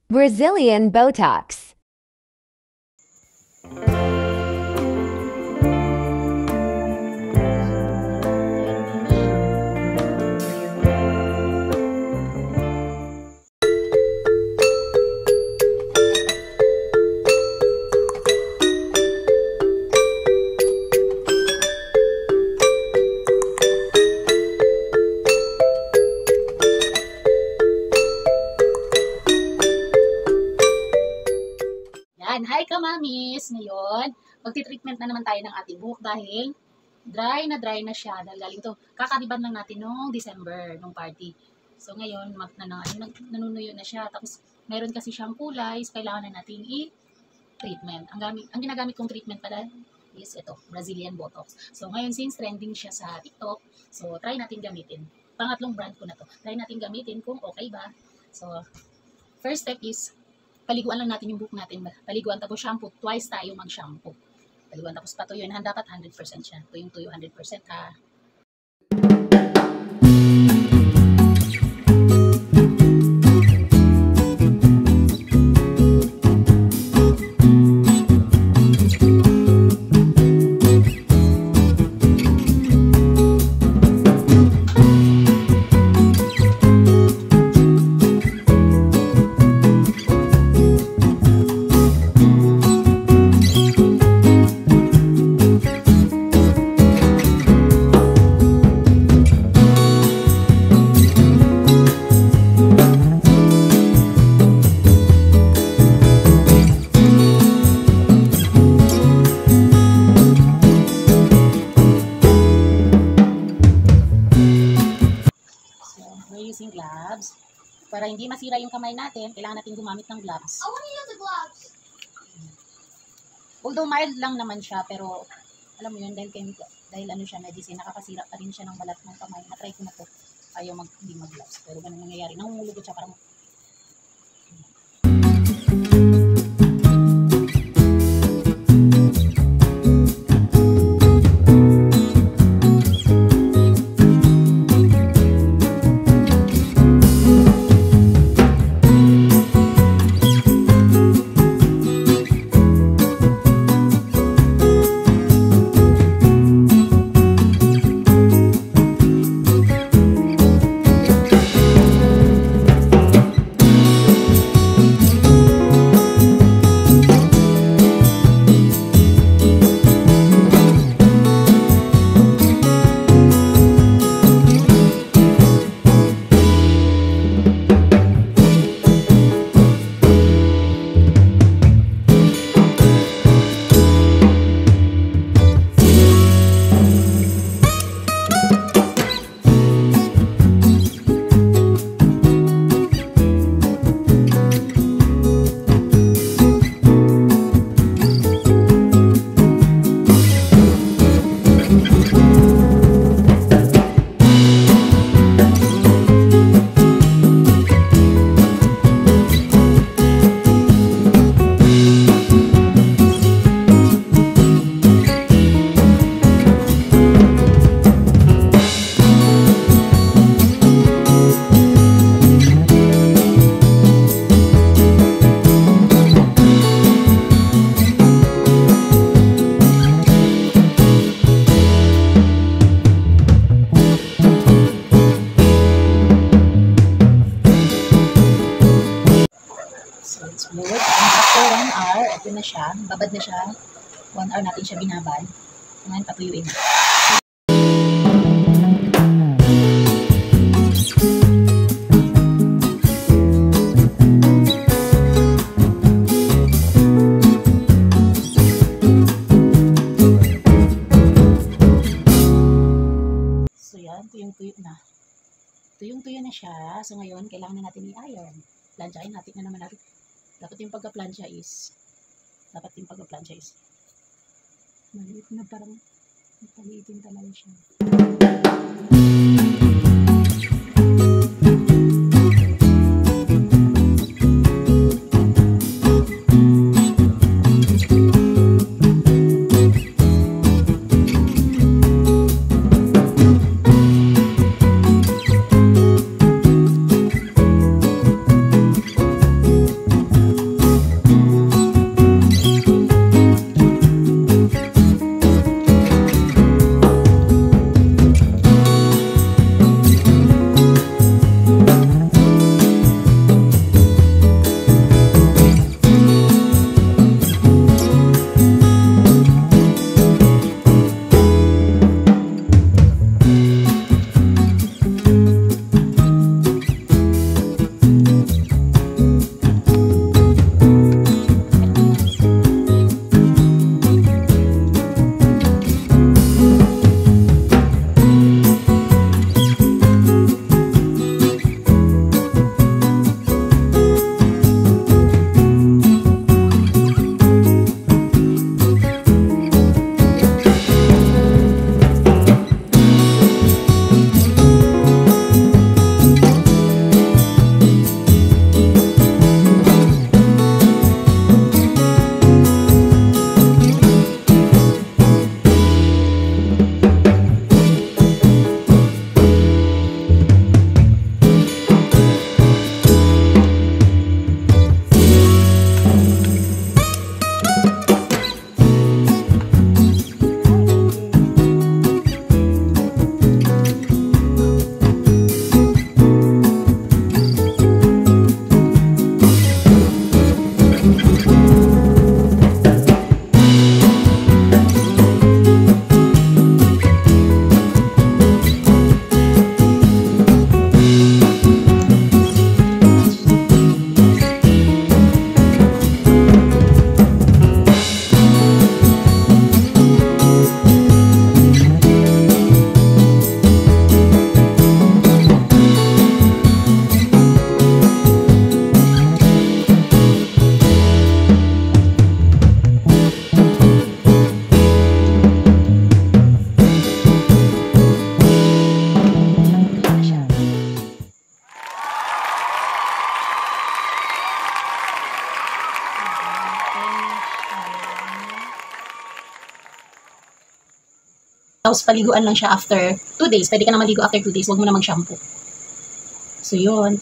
Brazilian Botox. Hi kamamis! Ngayon, magti-treatment na naman tayo ng ating buhok dahil dry na siya. Dahil galing to, kakariban lang natin noong December, nung party. So ngayon, nanunuyo na siya. Tapos, meron kasi siyang kulay, so kailangan na natin i-treatment. Ang ginagamit kong treatment pala is ito, Brazilian Botox. So ngayon, since trending siya sa TikTok, so try natin gamitin. Pangatlong brand ko na to. Try natin gamitin kung okay ba. So, first step is, paliguan lang natin yung buhok natin. Paliguan tapos shampoo. Twice tayo mag-shampoo. Paliguan tapos patuyuin. Dapat 100% siya. Tuyong-tuyo 100% ha. Using gloves. Para hindi masira yung kamay natin, kailangan natin gumamit ng gloves. I want to use the gloves. Although mild lang naman siya, pero alam mo yun, dahil ano siya, medicine, nakakasira pa rin siya ng balat ng kamay. Na-try ko na to. Ayaw hindi mag-gloves. Pero ganun nangyayari. Nangungulugot siya parang fluid. After 1 hour, ito na siya. Babad na siya. 1 hour natin siya binabad. Ngayon, patuyuin na. So yan, tuyong-tuyo na. Tuyong-tuyo na siya. So ngayon, kailangan na natin i-iron. Plansyahin natin na naman natin. Dapat yung pagka-plansya is maliit na, parang paliitin talaga siya. Tapos paliguan lang siya after 2 days. Pwede ka na maligo after 2 days. Huwag mo na mag-shampoo. So, yun.